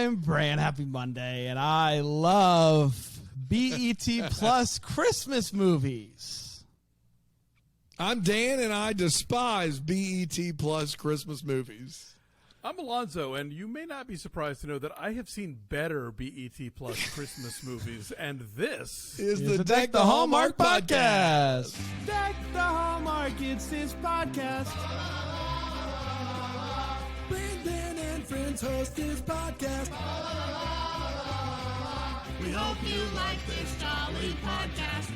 I'm Bran. Happy Monday, and I love BET Plus Christmas movies. I'm Dan, and I despise BET Plus Christmas movies. I'm Alonzo, and you may not be surprised to know that I have seen better BET Plus Christmas movies, and this is the Deck the Hallmark podcast. Deck the Hallmark, it's his podcast. Brandon and friends host this podcast. We hope you like this jolly podcast.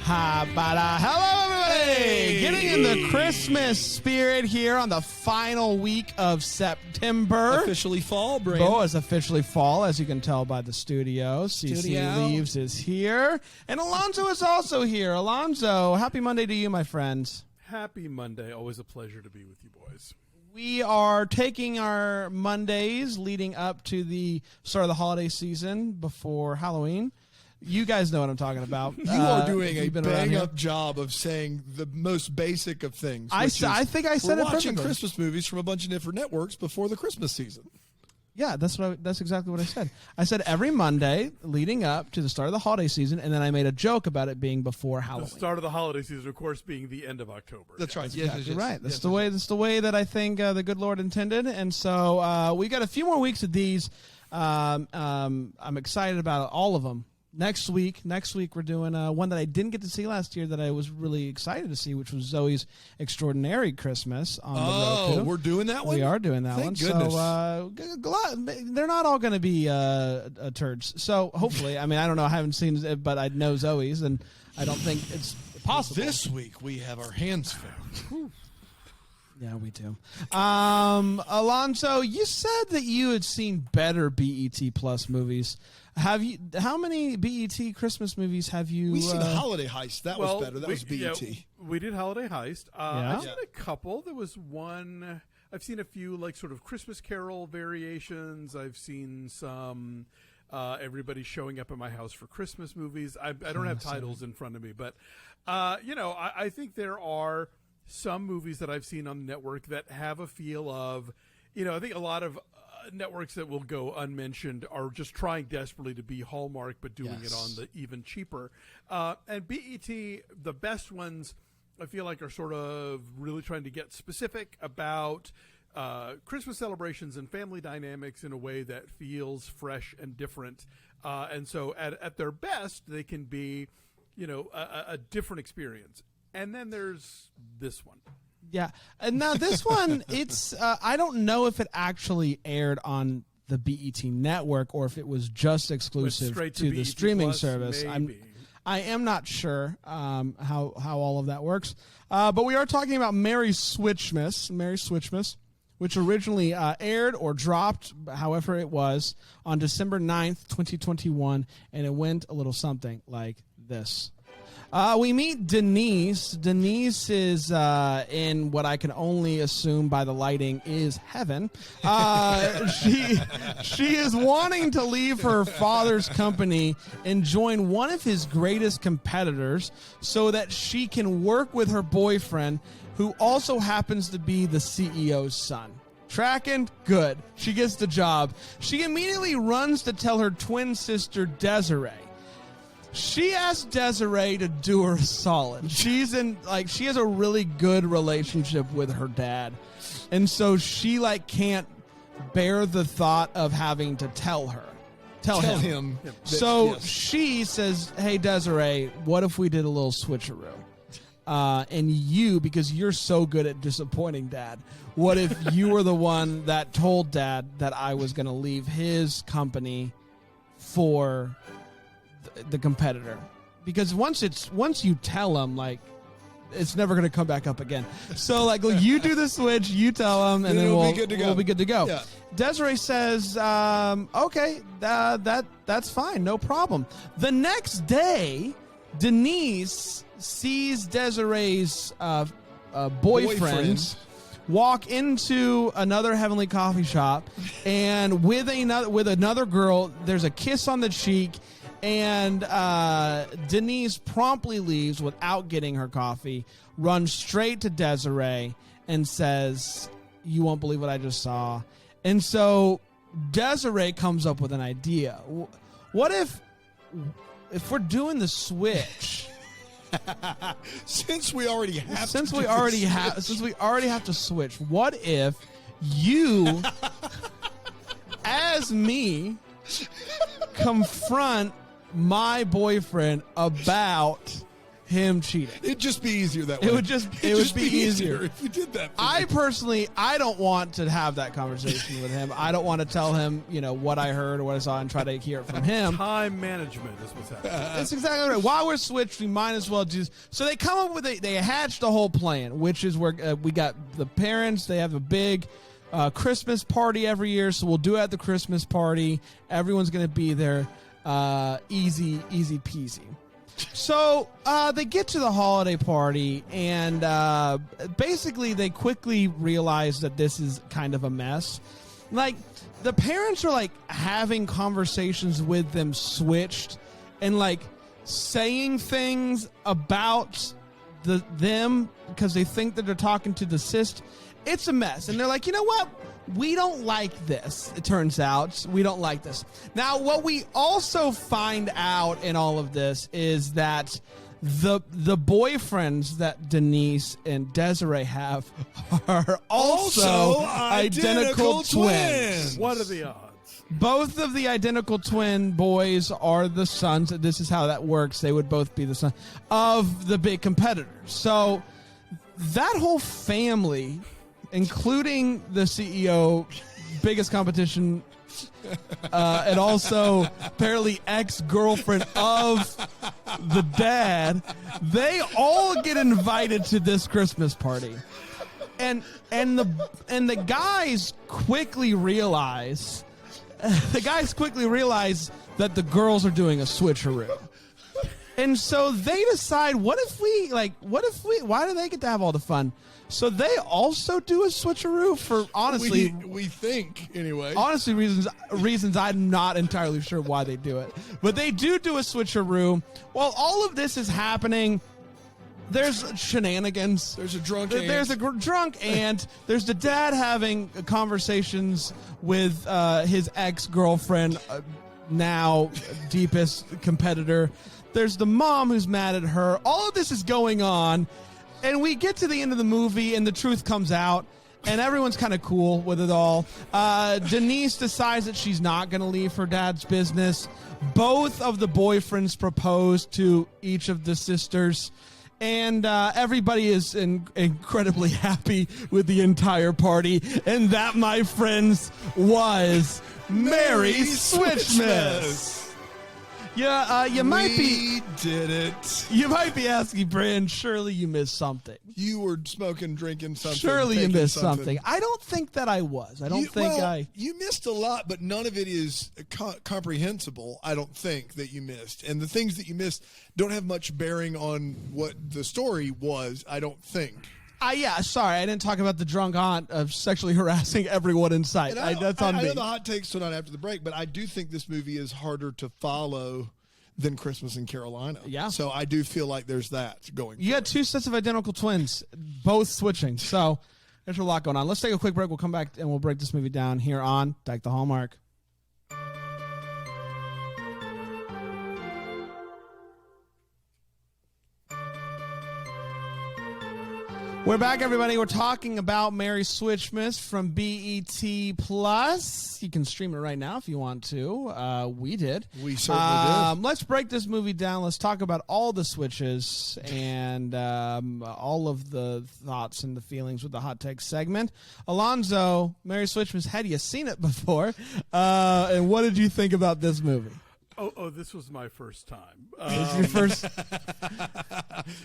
Hello, everybody! Getting in the Christmas spirit here on the final week of September. Officially fall, Brandon. Oh, it's officially fall, as you can tell by the studio. CC Leaves is here, and Alonzo is also here. Alonzo, happy Monday to you, my friends. Happy Monday. Always a pleasure to be with you boys. We are taking our Mondays leading up to the start of the holiday season before Halloween. You guys know what I'm talking about. You are doing a bang-up job of saying the most basic of things. I think I said it perfectly. We're watching Christmas movies from a bunch of different networks before the Christmas season. Yeah, that's exactly what I said. I said every Monday leading up to the start of the holiday season, and then I made a joke about it being before Halloween. The start of the holiday season, of course, being the end of October. That's right. That's exactly right. That's the way that I think the good Lord intended. And so we got a few more weeks of these. I'm excited about all of them. Next week we're doing one that I didn't get to see last year that I was really excited to see, which was Zoe's Extraordinary Christmas on the Roku. Oh, we're doing that one? We are doing that one. Thank goodness. So they're not all going to be turds. So hopefully, I mean, I don't know. I haven't seen it, but I know Zoe's, and I don't think it's possible. This week we have our hands full. Yeah, we do. Alonzo, you said that you had seen better BET Plus movies. Have you? How many BET Christmas movies have you? We seen Holiday Heist. That was better. That was BET. Yeah, we did Holiday Heist. Yeah? I've seen a couple. There was one. I've seen a few like sort of Christmas Carol variations. I've seen some. Everybody showing up at my house for Christmas movies. I don't have titles in front of me, but I think there are some movies that I've seen on the network that have a feel of, I think a lot of networks that will go unmentioned are just trying desperately to be Hallmark, but doing it on the even cheaper. And BET, the best ones, I feel like are sort of really trying to get specific about Christmas celebrations and family dynamics in a way that feels fresh and different. And so at their best, they can be, a different experience. And then there's this one. Yeah. And now this one, it's I don't know if it actually aired on the BET network or if it was just exclusive to the streaming Plus, service. maybe. I am not sure how all of that works. But we are talking about Merry Switchmas, which originally aired or dropped, however it was, on December 9th, 2021, and it went a little something like this. We meet Denise. Denise is in what I can only assume by the lighting is heaven. She is wanting to leave her father's company and join one of his greatest competitors so that she can work with her boyfriend, who also happens to be the CEO's son. Tracking? Good. She gets the job. She immediately runs to tell her twin sister, Desiree. She asked Desiree to do her a solid. She has a really good relationship with her dad. And so she can't bear the thought of having to tell him. So she says, "Hey Desiree, what if we did a little switcheroo? And you, because you're so good at disappointing Dad, what if you were the one that told Dad that I was going to leave his company for the competitor? Because once you tell him, it's never going to come back up again. So you do the switch, you tell him, and then we'll be good to go. Yeah. Desiree says, okay, that's fine, no problem. The next day, Denise sees Desiree's boyfriend walk into another Heavenly Coffee shop, and with another girl, there's a kiss on the cheek, and Denise promptly leaves without getting her coffee, runs straight to Desiree, and says, "You won't believe what I just saw." And so Desiree comes up with an idea. What if we're doing the switch? Since we already have to switch, what if you as me confront my boyfriend about him cheating? It'd just be easier that way. It would be easier if you did that. I personally, I don't want to have that conversation with him. I don't want to tell him, what I heard or what I saw and try to hear it from him. Time management is what's happening. That's exactly right. While we're switched, we might as well do. So they come up with they hatched a whole plan, which is where we got the parents. They have a big Christmas party every year, so we'll do it at the Christmas party. Everyone's going to be there. Easy peasy. So they get to the holiday party, and basically they quickly realize that this is kind of a mess. Like, the parents are like having conversations with them switched, and like saying things about them because they think that they're talking to the cyst. It's a mess, and they're like, you know what? We don't like this. It turns out we don't like this. Now, what we also find out in all of this is that the boyfriends that Denise and Desiree have are also identical twins. What are the odds? Both of the identical twin boys are the sons. This is how that works. They would both be the son of the big competitors. So that whole family, including the CEO, biggest competition, and also apparently ex-girlfriend of the dad, they all get invited to this Christmas party. And the guys quickly realize that the girls are doing a switcheroo. And so they decide, why do they get to have all the fun? So they also do a switcheroo for, honestly, we think anyway. Honestly, reasons I'm not entirely sure why they do it, but they do a switcheroo. While all of this is happening, there's shenanigans. There's a drunk aunt. There's a drunk aunt. There's the dad having conversations with his ex-girlfriend, now deepest competitor. There's the mom who's mad at her. All of this is going on. And we get to the end of the movie, and the truth comes out, and everyone's kind of cool with it all. Denise decides that she's not going to leave her dad's business. Both of the boyfriends propose to each of the sisters, and everybody is incredibly happy with the entire party. And that, my friends, was Merry Switchmas. Yeah, you might be. We did it. You might be asking, Brand, surely you missed something. You were smoking, drinking something. Surely you missed something. I don't think that I was. You missed a lot, but none of it is comprehensible, I don't think, that you missed. And the things that you missed don't have much bearing on what the story was, I don't think. Sorry, I didn't talk about the drunk aunt of sexually harassing everyone in sight. That's on me. I know the hot takes till not after the break, but I do think this movie is harder to follow than Christmas in Carolina. Yeah. So I do feel like there's that going. You got two sets of identical twins, both switching. So there's a lot going on. Let's take a quick break. We'll come back and we'll break this movie down here on Deck the Hallmark. We're back, everybody. We're talking about Merry Switchmas from BET Plus. You can stream it right now if you want to. We did. We certainly did. Let's break this movie down. Let's talk about all the switches and all of the thoughts and the feelings with the hot take segment. Alonzo, Merry Switchmas, had you seen it before? And what did you think about this movie? Oh, this was my first time. This is your first.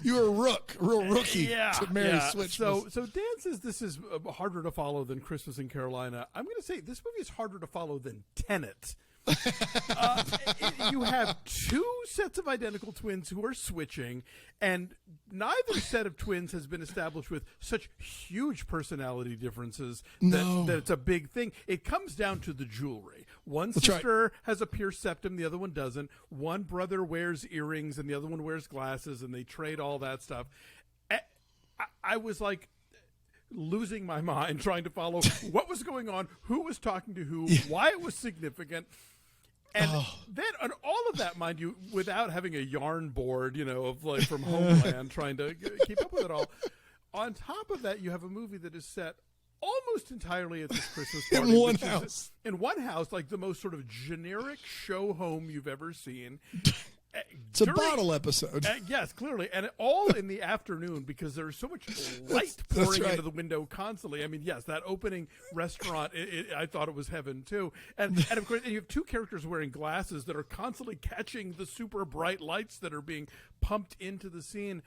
You were a real rookie to Merry Switchmas. So Dan says this is harder to follow than Christmas in Carolina. I'm going to say this movie is harder to follow than Tenet. You have two sets of identical twins who are switching, and neither set of twins has been established with such huge personality differences that it's a big thing. It comes down to the jewelry. One sister has a pierced septum, the other one doesn't. One brother wears earrings, and the other one wears glasses, and they trade all that stuff. I was like, losing my mind trying to follow what was going on, who was talking to who, why it was significant. And then, and all of that, mind you, without having a yarn board, of like from Homeland, trying to keep up with it all. On top of that, you have a movie that is set almost entirely at this Christmas party. In one house. In one house, like the most sort of generic show home you've ever seen. It's a bottle episode. Yes, clearly. And all in the afternoon because there's so much light pouring into the window constantly. I mean, yes, that opening restaurant, I thought it was heaven, too. And of course, you have two characters wearing glasses that are constantly catching the super bright lights that are being pumped into the scene.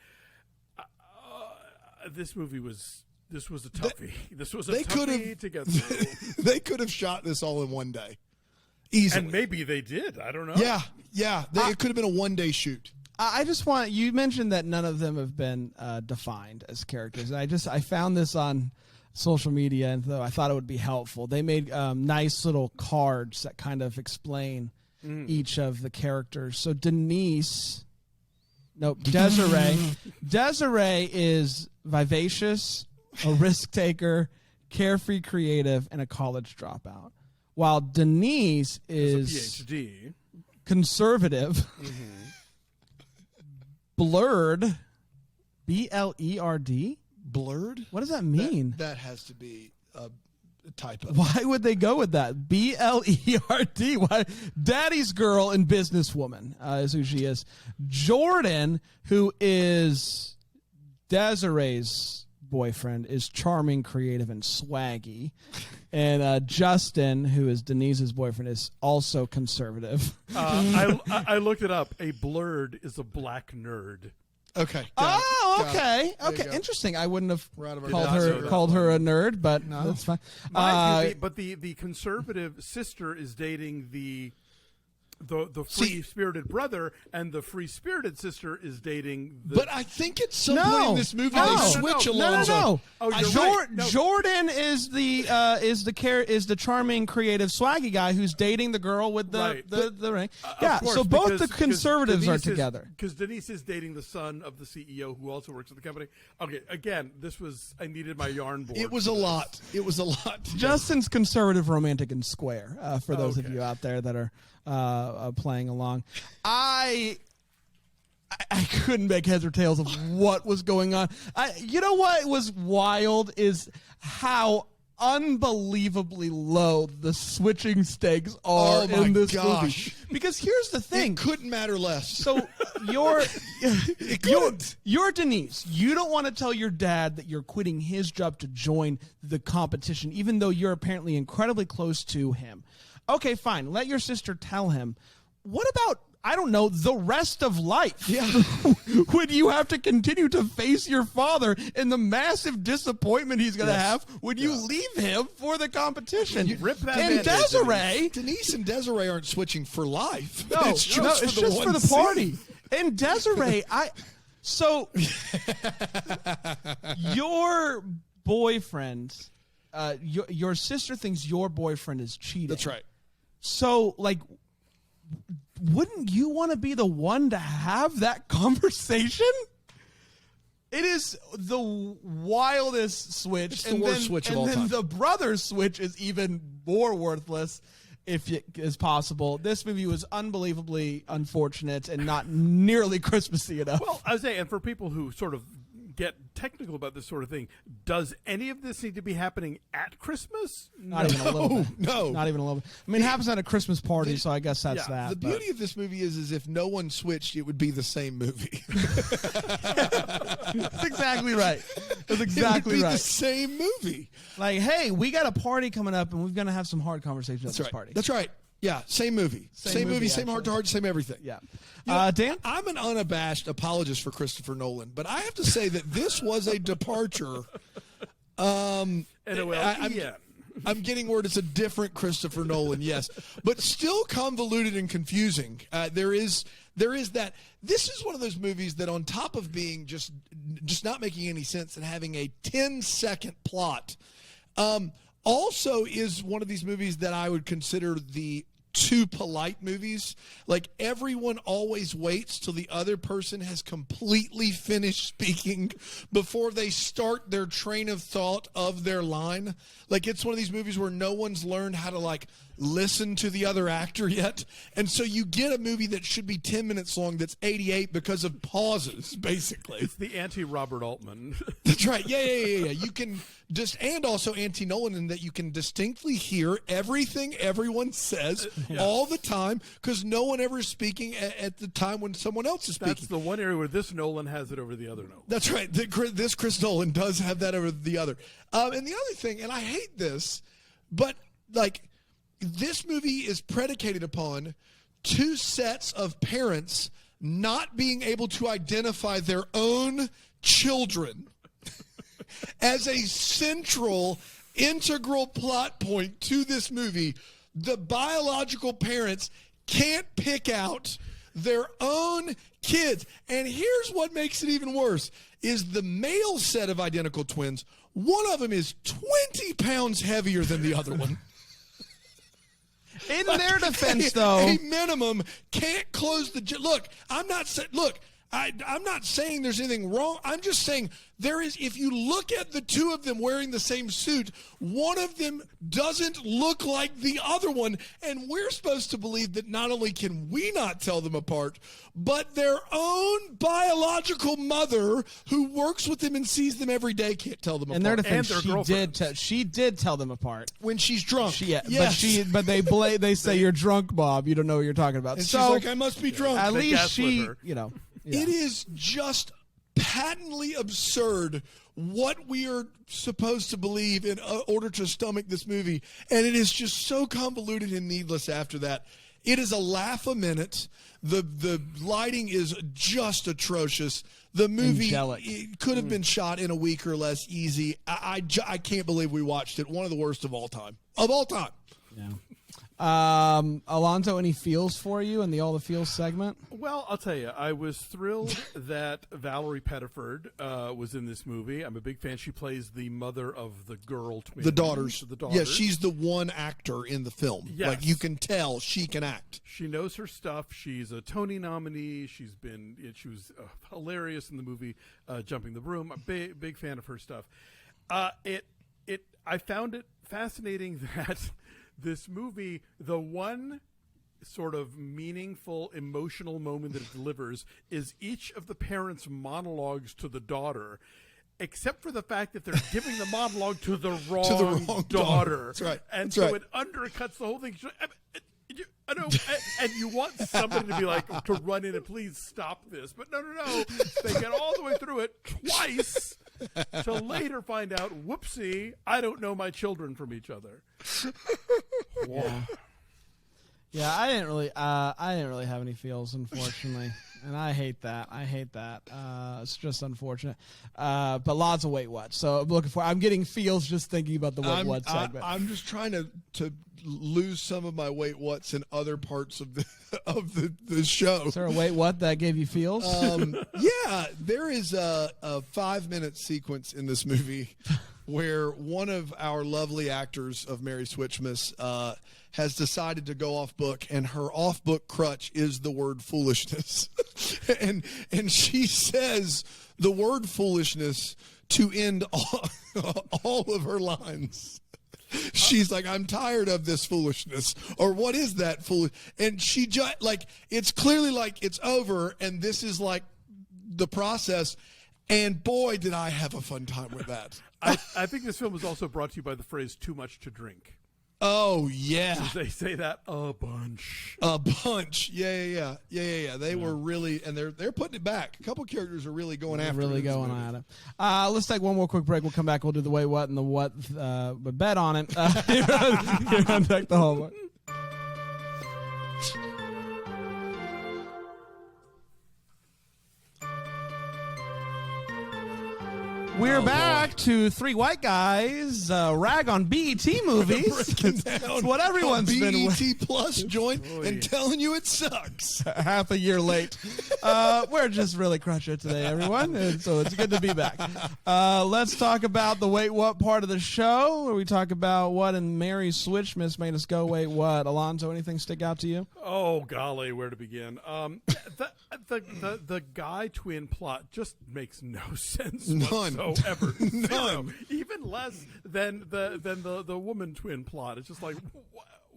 This was a toughie. This was a toughie to get through. They could have shot this all in one day. Easily. And maybe they did. I don't know. Yeah. It could have been a one-day shoot. I just want, you mentioned that none of them have been defined as characters. And I found this on social media, and I thought it would be helpful. They made nice little cards that kind of explain each of the characters. So Desiree is vivacious, a risk taker, carefree creative, and a college dropout. While Denise is a PhD, conservative, blurred, B-L-E-R-D? Blurred? What does that mean? That has to be a typo. Why would they go with that? B-L-E-R-D. Why? Daddy's girl and businesswoman is who she is. Jordan, who is Desiree's boyfriend, is charming, creative, and swaggy. And Justin, who is Denise's boyfriend, is also conservative. I looked it up. A blurred is a black nerd. Okay. Okay. Interesting. I wouldn't have called her a nerd, but that's fine. But the conservative sister is dating the free-spirited brother, and the free-spirited sister is dating the... But I think at some point in this movie they switch Alonzo. No. Oh, you're right. No. Jordan is the charming, creative, swaggy guy who's dating the girl with the ring. Course, so both the conservatives are together. Because Denise is dating the son of the CEO who also works at the company. Okay, again, I needed my yarn board. It was a lot. Justin's conservative, romantic, and square, for those of you out there that are playing along. I couldn't make heads or tails of what was going on. You know what was wild is how unbelievably low the switching stakes are in this movie. Because here's the thing. It couldn't matter less. So you're Denise. You don't want to tell your dad that you're quitting his job to join the competition, even though you're apparently incredibly close to him. Okay, fine. Let your sister tell him. What about, I don't know, the rest of life? Yeah. Would you have to continue to face your father and the massive disappointment he's going to have when you leave him for the competition? Rip that and Desiree... Denise and Desiree aren't switching for life. No, it's just for the party. And Desiree, your boyfriend, your sister thinks your boyfriend is cheating. That's right. So, wouldn't you want to be the one to have that conversation? It is the wildest switch. It's the worst switch of all time. And then the brother's switch is even more worthless, if it is possible. This movie was unbelievably unfortunate and not nearly Christmassy enough. Well, I was saying, and for people who sort of get technical about this sort of thing, does any of this need to be happening at Christmas? Not even a little bit. No. Not even a little bit. I mean, it happens at a Christmas party, so I guess that's that. The beauty of this movie is if no one switched, it would be the same movie. That's exactly right. That's exactly it would be right. the same movie. Like, hey, we got a party coming up, and we're going to have some hard conversations at this party. That's right. Yeah, same movie. Same movie, same heart-to-heart, same everything. Yeah. Dan? I'm an unabashed apologist for Christopher Nolan, but I have to say that this was a departure. I'm getting word it's a different Christopher Nolan, yes, but still convoluted and confusing. There is that. This is one of those movies that, on top of being just not making any sense and having a 10-second plot, also is one of these movies that I would consider the too polite movies. Like, everyone always waits till the other person has completely finished speaking before they start their train of thought of their line. Like, it's one of these movies where no one's learned how to, like, listen to the other actor yet. And so you get a movie that should be 10 minutes long that's 88 because of pauses, basically. It's the anti-Robert Altman. That's right. Yeah. You can just, and also anti-Nolan, in that you can distinctly hear everything everyone says all the time, because no one ever is speaking at the time when someone else is speaking. That's the one area where this Nolan has it over the other Nolan. That's right. This Chris Nolan does have that over the other. And the other thing, and I hate this, but like, this movie is predicated upon two sets of parents not being able to identify their own children as a central, integral plot point to this movie. The biological parents can't pick out their own kids. And here's what makes it even worse, is the male set of identical twins, one of them is 20 pounds heavier than the other one. In their defense, though, a minimum can't close the. Look, I'm not saying there's anything wrong. I'm just saying there is. If you look at the two of them wearing the same suit, one of them doesn't look like the other one, and we're supposed to believe that not only can we not tell them apart, but their own biological mother, who works with them and sees them every day, can't tell them apart. in their defense, And their she did tell them apart. When she's drunk. Yes. But they say you're drunk, Bob. You don't know what you're talking about. And so she's like, I must be drunk. at They least gaslit she, her. Yeah. It is just patently absurd what we are supposed to believe in order to stomach this movie. And it is just so convoluted and needless after that. It is a laugh a minute. The lighting is just atrocious. The movie Angelic. It could have been shot in a week or less easy. I can't believe we watched it. One of the worst of all time. Of all time. Yeah. Alonzo, any feels for you in the All the Feels segment? Well, I'll tell you, I was thrilled that Valerie Pettiford was in this movie. I'm a big fan. She plays the mother of the girl twins. The daughters. The daughters. Yeah, she's the one actor in the film. Yes. Like, you can tell she can act. She knows her stuff. She's a Tony nominee. She was hilarious in the movie Jumping the Broom. I'm a big fan of her stuff. I found it fascinating that this movie, the one sort of meaningful emotional moment that it delivers is each of the parents' monologues to the daughter, except for the fact that they're giving the monologue to the wrong daughter. That's right. And That's so right. it undercuts the whole thing. I know, and you want somebody to be like, to run in and please stop this. But no. They get all the way through it twice to later find out, whoopsie, I don't know my children from each other. Yeah, I didn't really have any feels, unfortunately, and I hate that. It's just unfortunate. But lots of wait what. So I'm getting feels just thinking about the wait what segment. I'm just trying to lose some of my wait what's in other parts of the show. Is there a wait what that gave you feels? Yeah, there is a 5-minute sequence in this movie where one of our lovely actors of Mary Switchmas has decided to go off book, and her off book crutch is the word foolishness. and she says the word foolishness to end all of her lines. She's like, I'm tired of this foolishness. Or what is that foolish? And she just, like, it's clearly like it's over, and this is like the process. And boy, did I have a fun time with that. I think this film was also brought to you by the phrase "too much to drink." Oh, yeah. They say that a bunch. A bunch. Yeah. They were really, and they're putting it back. A couple characters are really going after it. Really going at it. Let's take one more quick break. We'll come back. We'll do the wait what and the what, but bet on it. Here on Deck the Hallmark. We're back to Three White Guys rag on BET movies. It's what everyone's been BET Plus joint and telling you it sucks. half a year late. We're just really crushing it today, everyone. And so it's good to be back. Let's talk about the Wait What part of the show, where we talk about what in Mary's Switchmas made us go, wait, what? Alonzo, anything stick out to you? Oh, golly, where to begin? The guy twin plot just makes no sense whatsoever. None. Even less than the woman twin plot. It's just like,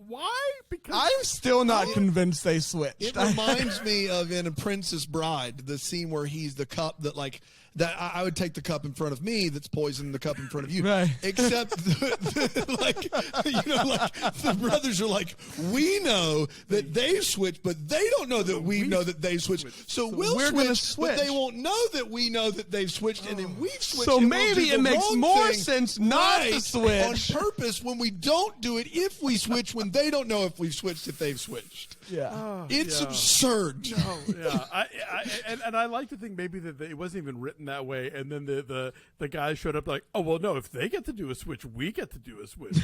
why? Because I'm still not convinced they switched. It reminds me of in A Princess Bride, the scene where he's the cup that that I would take the cup in front of me that's poisoned the cup in front of you. Right. Except like the brothers are like, we know that they switched, but they don't know that we know that they switched. So we're gonna switch, but they won't know that we know that they've switched, and then we've switched. So maybe it makes more sense not to switch on purpose when we don't do it if we switch, when they don't know if we've switched, if they've switched. Yeah. It's absurd. No, yeah. And I like to think maybe that it wasn't even written that way, and then the guy showed up like, oh well, no, if they get to do a switch, we get to do a switch.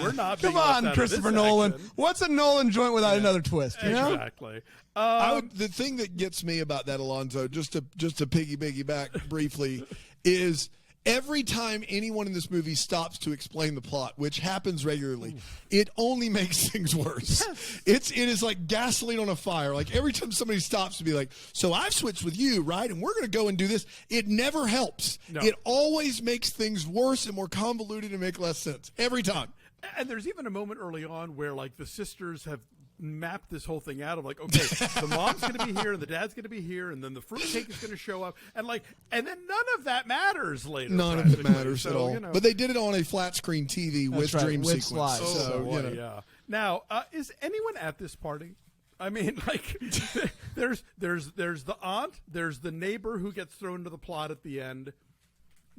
We're not. Come on, Christopher Nolan. What's a Nolan joint without another twist? You know? Exactly. The thing that gets me about that, Alonzo, just to piggyback briefly, is every time anyone in this movie stops to explain the plot, which happens regularly, it only makes things worse. It is like gasoline on a fire. Like every time somebody stops to be like, so I've switched with you, right? And we're going to go and do this. It never helps. No. It always makes things worse and more convoluted and make less sense. Every time. And there's even a moment early on where like the sisters have mapped this whole thing out of like, okay, the mom's going to be here and the dad's going to be here and then the fruitcake is going to show up and then none of that matters later. None of it matters at all. You know. But they did it on a flat screen TV with dream with sequence. slides. So, boy, yeah. Now, is anyone at this party? I mean, like, there's the aunt, there's the neighbor who gets thrown into the plot at the end.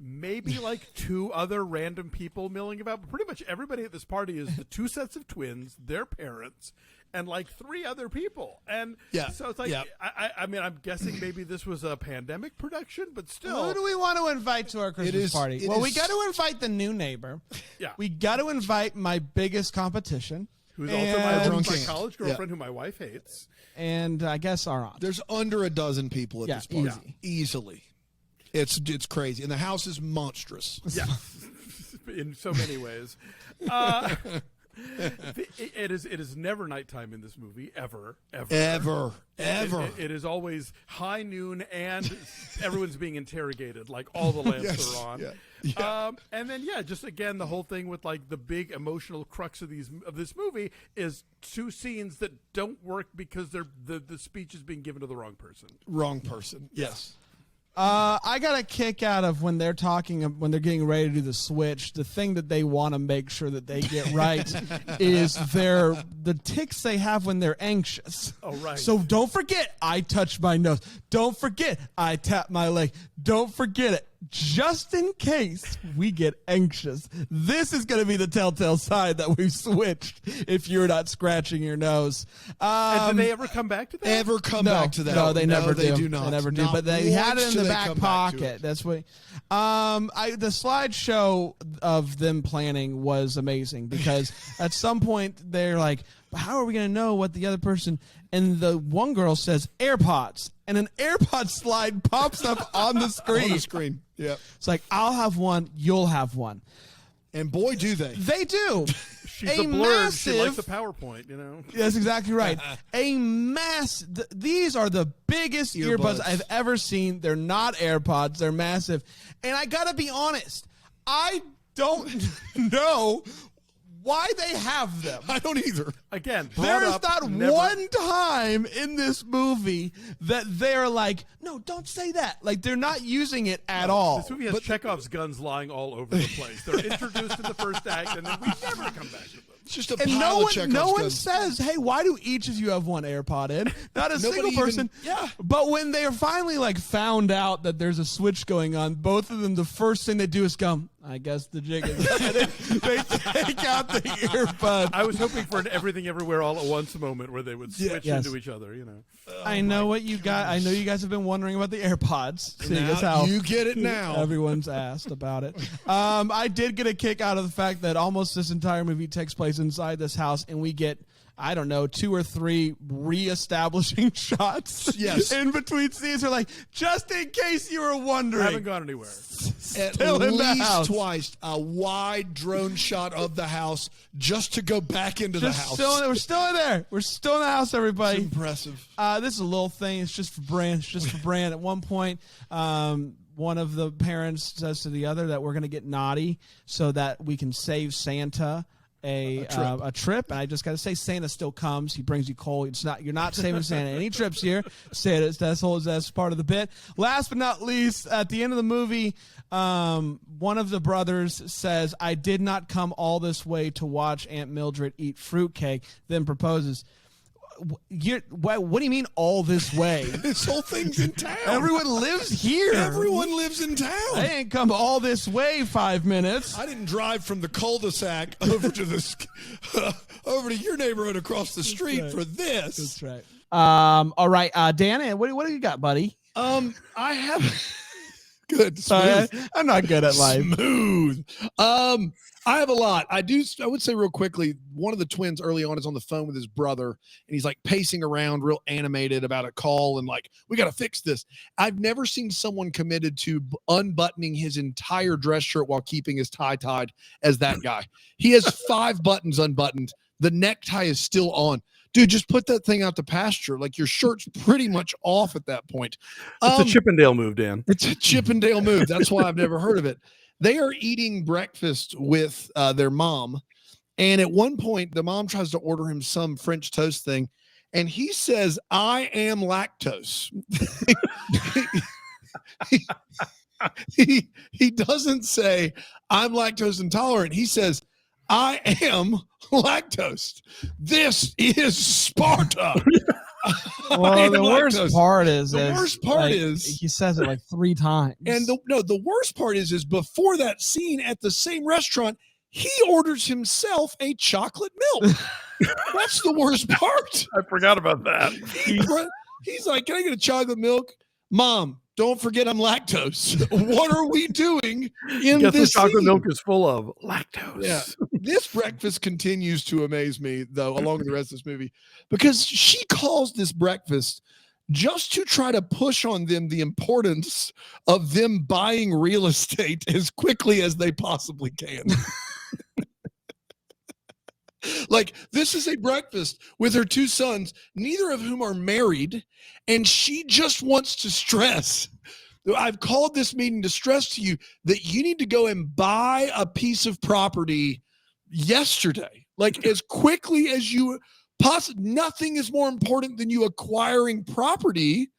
Maybe like two other random people milling about, but pretty much everybody at this party is the two sets of twins, their parents, and like three other people. And so it's like, I mean, I'm guessing maybe this was a pandemic production, but still. Who do we want to invite to our Christmas party? Well, we got to invite the new neighbor. Yeah. We got to invite my biggest competition. Who's also my college girlfriend who my wife hates. And I guess our aunt. There's under a dozen people at this party. Easy. Easily. It's crazy. And the house is monstrous. Yeah. In so many ways. It is never nighttime in this movie, ever. It is always high noon, and everyone's being interrogated. Like all the lamps are on. Yeah. And then just again the whole thing with like the big emotional crux of this movie is two scenes that don't work because the speech is being given to the wrong person. Wrong person. Yes. I got a kick out of when they're getting ready to do the switch. The thing that they want to make sure that they get right is the tics they have when they're anxious. Oh, right. So don't forget, I touch my nose. Don't forget, I tap my leg. Don't forget it. Just in case we get anxious. This is going to be the telltale sign that we've switched if you're not scratching your nose. And do they ever come back to that? Back to that? No, they never do. They do not. They never do. Not but they had it in the back come back to pocket. it. That's what. The slideshow of them planning was amazing because at some point they're like, how are we going to know what the other person? And the one girl says AirPods, and an AirPod slide pops up on the screen. On the screen, yeah. It's like, I'll have one, you'll have one. And boy, do they. They do. She's a blurb. She likes the PowerPoint, you know. That's exactly right. These are the biggest earbuds I've ever seen. They're not AirPods. They're massive. And I got to be honest, I don't know why they have them. I don't either. Again, there is not one time in this movie that they're like, no, don't say that. Like, they're not using it at all. This movie has Chekhov's guns lying all over the place. They're introduced in the first act, and then we never come back to them. It's just a pile of Chekhov's no one guns. says, hey, why do each of you have one AirPod in? Not a single person. But when they are finally like found out that there's a switch going on, both of them, the first thing they do is go, I guess the jig is they take out the earbud. I was hoping for an Everything Everywhere All at Once moment where they would switch Yes. into each other, you know. I know what you got. I know you guys have been wondering about the AirPods. Seeing as Now how you get it now. everyone's asked about it. I did get a kick out of the fact that almost this entire movie takes place inside this house, and we get, I don't know, 2 or 3 reestablishing shots. Yes. In between scenes, are like, just in case you were wondering. I haven't gone anywhere. At Still in the house. least twice, a wide drone shot of the house just to go back into the house. We're still in there. We're still in the house, everybody. It's impressive. This is a little thing. It's just for brand. It's just for brand. At one point, one of the parents says to the other that we're going to get naughty so that we can save Santa a trip. And I just got to say, Santa still comes. He brings you coal. You're not saving Santa any trips here. That's part of the bit. Last but not least, at the end of the movie, one of the brothers says, "I did not come all this way to watch Aunt Mildred eat fruitcake," then proposes. What do you mean all this way? This whole thing's in town. Everyone lives here. Everyone lives in town. I ain't come all this way 5 minutes. I didn't drive from the cul-de-sac over to over to your neighborhood across the street for this. That's right. All right, Dan, what do you got, buddy? I have good. Sorry, Smooth. I'm not good at life. Smooth. I have a lot. I would say real quickly, one of the twins early on is on the phone with his brother, and he's like pacing around real animated about a call and like, we got to fix this. I've never seen someone committed to unbuttoning his entire dress shirt while keeping his tie tied as that guy. He has 5 buttons unbuttoned. The necktie is still on. Dude, just put that thing out to pasture. Like, your shirt's pretty much off at that point. It's a Chippendale move, Dan. It's a Chippendale move. That's why I've never heard of it. They are eating breakfast with their mom. And at one point, the mom tries to order him some French toast thing. And he says, "I am lactose." he doesn't say, "I'm lactose intolerant." He says, "I am lactose. This is Sparta." Well, the worst part is he says it like 3 times. And the worst part is before that scene at the same restaurant, he orders himself a chocolate milk. That's the worst part. I forgot about that. He's like, "Can I get a chocolate milk?" "Mom, don't forget I'm lactose." What are we doing in Guess this what chocolate scene? milk is full of? Lactose. Yeah. This breakfast continues to amaze me, though, along with the rest of this movie, because she calls this breakfast just to try to push on them the importance of them buying real estate as quickly as they possibly can. Like, this is a breakfast with her 2 sons, neither of whom are married, and she just wants to stress. "I've called this meeting to stress to you that you need to go and buy a piece of property yesterday, like as quickly as you possibly. Nothing is more important than you acquiring property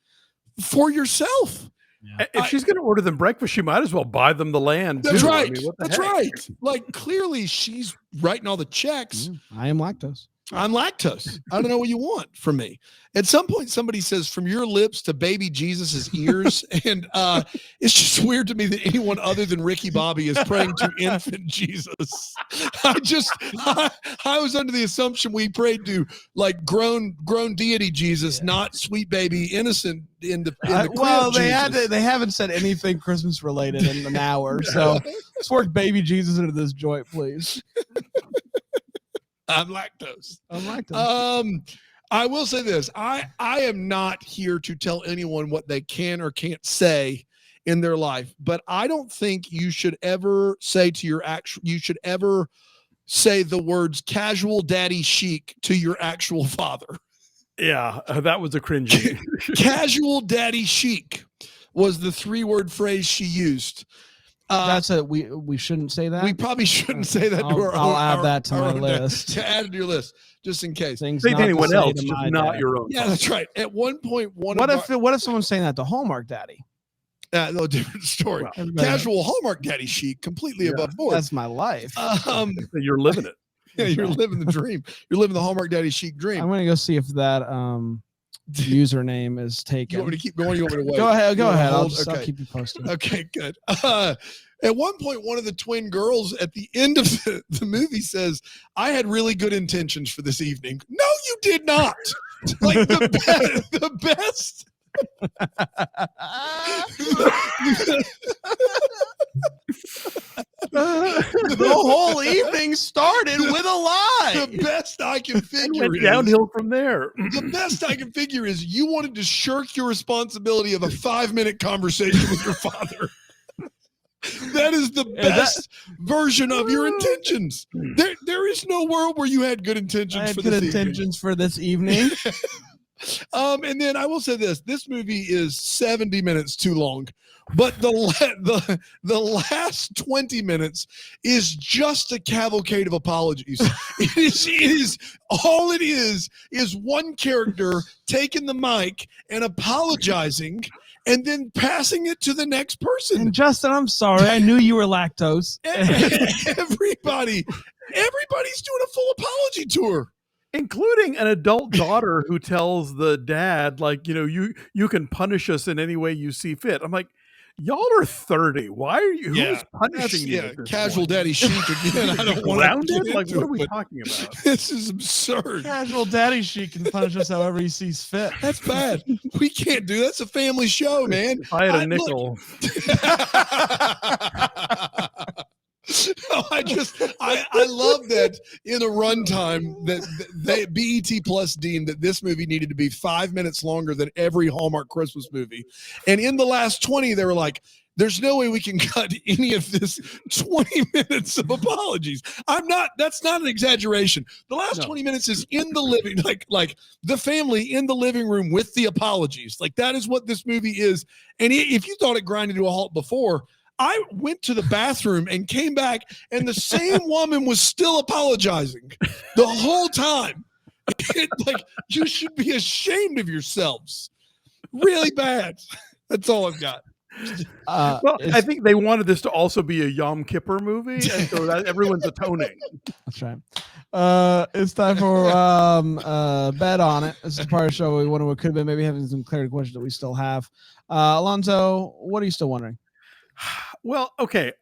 for yourself." Yeah. If she's going to order them breakfast, she might as well buy them the land. That's too. right. I mean, what the That's heck? right. Like, clearly she's writing all the checks. I am lactose. I'm lactose. I don't know what you want from me. At some point, somebody says, "From your lips to baby Jesus's ears." And it's just weird to me that anyone other than Ricky Bobby is praying to infant Jesus. I was under the assumption we prayed to like grown deity Jesus, not sweet baby innocent in the well, crib they haven't said anything Christmas related in an hour, so let's work baby Jesus into this joint, please. I'm lactose. I'm lactose. I will say this. I am not here to tell anyone what they can or can't say in their life, but I don't think you should ever say the words "casual daddy chic" to your actual father. Yeah, that was a cringy. Casual daddy chic was the 3-word phrase she used. That's it. We shouldn't say that. We probably shouldn't say that. I'll add that to my list. To add to your list, just in case. Things Say not to to anyone say else, to just my not dad. your own. Yeah, that's right. At one point, What if someone's saying that to Hallmark Daddy? No, different story. Well, everybody- Casual Hallmark daddy chic, completely above board. That's my life. You're living it. Yeah, you're living the dream. You're living the Hallmark daddy chic dream. I'm gonna go see if that username is taken. You want me to keep going? You want me to wait? Go ahead. Go ahead. I'll Okay. keep you posted. Okay, good. At one point, one of the twin girls at the end of the movie says, "I had really good intentions for this evening." No, you did not. Like the best. The whole evening started with a lie. The best I can figure Went downhill from there. The best I can figure is you wanted to shirk your responsibility of a 5-minute conversation with your father. That is the best version of your intentions. There is no world where you had good intentions for this evening. For this evening. And then I will say this movie is 70 minutes too long, but the last 20 minutes is just a cavalcade of apologies. It is all it is one character taking the mic and apologizing and then passing it to the next person. And Justin, I'm sorry. I knew you were lactose. Everybody's doing a full apology tour. Including an adult daughter who tells the dad, like, you can punish us in any way you see fit. I'm like, y'all are 30. Why are you? Who's punishing you? Yeah, casual daddy chic again. I don't want to get like, into what are we it, talking about? This is absurd. Casual daddy chic can punish us however he sees fit. That's bad. We can't do that. That's a family show, man. If I had a nickel. I love that in a runtime that BET Plus deemed that this movie needed to be 5 minutes longer than every Hallmark Christmas movie. And in the last 20, they were like, there's no way we can cut any of this 20 minutes of apologies. That's not an exaggeration. The last 20 minutes is in the living, like the family in the living room with the apologies. Like that is what this movie is. And if you thought it grinded to a halt before, I went to the bathroom and came back, and the same woman was still apologizing the whole time. Like, you should be ashamed of yourselves. Really bad. That's all I've got. I think they wanted this to also be a Yom Kippur movie, and so that everyone's atoning. That's right. It's time for bet on it. This is part of the show we wonder what could have been. Maybe having some clarity questions that we still have. Alonzo, what are you still wondering? Well, okay.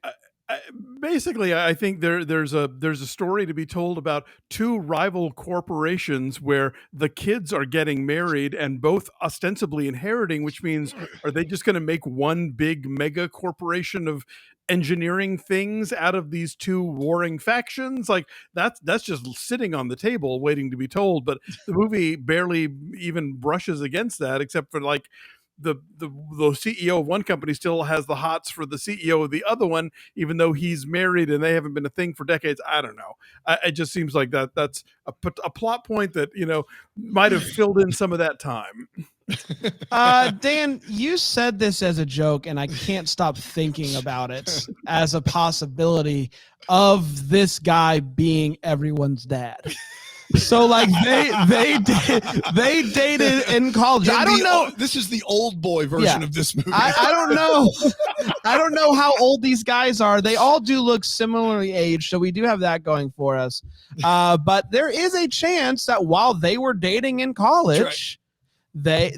Basically, I think there's a story to be told about two rival corporations where the kids are getting married and both ostensibly inheriting, which means are they just going to make one big mega corporation of engineering things out of these two warring factions? Like that's just sitting on the table waiting to be told. But the movie barely even brushes against that, except for like the CEO of one company still has the hots for the CEO of the other one, even though he's married and they haven't been a thing for decades. I don't know. It just seems like that's a plot point that, might have filled in some of that time. Dan, you said this as a joke, and I can't stop thinking about it as a possibility of this guy being everyone's dad. So like they dated in college. I don't know. This is the old boy version of this movie. I don't know. I don't know how old these guys are. They all do look similarly aged, so we do have that going for us. But there is a chance that while they were dating in college, they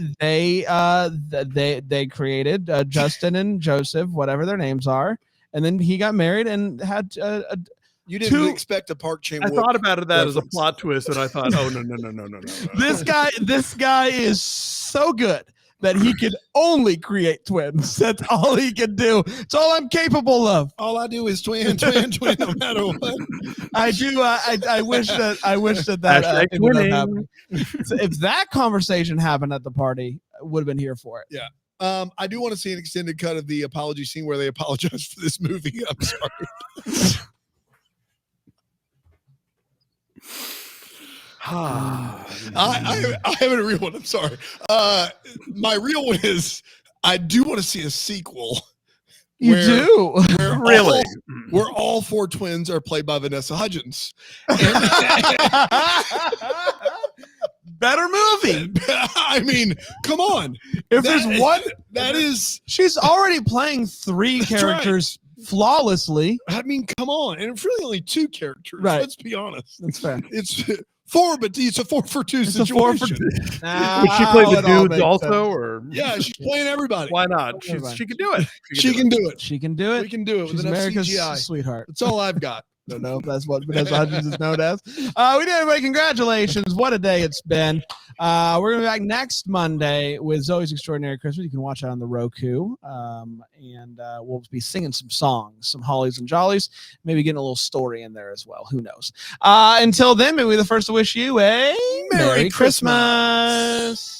created Justin and Joseph, whatever their names are, and then he got married and had You didn't expect a Park Chan-wook. I thought about that reference. as a plot twist, and I thought, oh no. This guy is so good that he could only create twins. That's all he can do. It's all I'm capable of. All I do is twin, no matter what. I do. I wish that ended up happening. So if that conversation happened at the party, I would have been here for it. Yeah. I do want to see an extended cut of the apology scene where they apologize for this movie. I'm sorry. I have a real one. I'm sorry. My real one is I do want to see a sequel. Where Really? Where all four twins are played by Vanessa Hudgens. Better movie. I mean, come on. If there's one, that is she's already playing three characters flawlessly. I mean, come on. And it's really only 2 characters. Right. Let's be honest. That's fair. It's 4, but it's a 4 for 2 It's situation. a 4 for 2. Would she play the dudes also, or Yeah, she's playing everybody. why not? She can do it. She can do it. She can do it. We can do it She's with enough America's CGI. sweetheart. That's all I've got. Don't know if that's what Vanessa Hudgens is known as. We did, everybody. Congratulations. What a day it's been. We're going to be back next Monday with Zoe's Extraordinary Christmas. You can watch that on the Roku. And we'll be singing some songs, some hollies and jollies, maybe getting a little story in there as well. Who knows? Until then, maybe we're the first to wish you a Merry Christmas.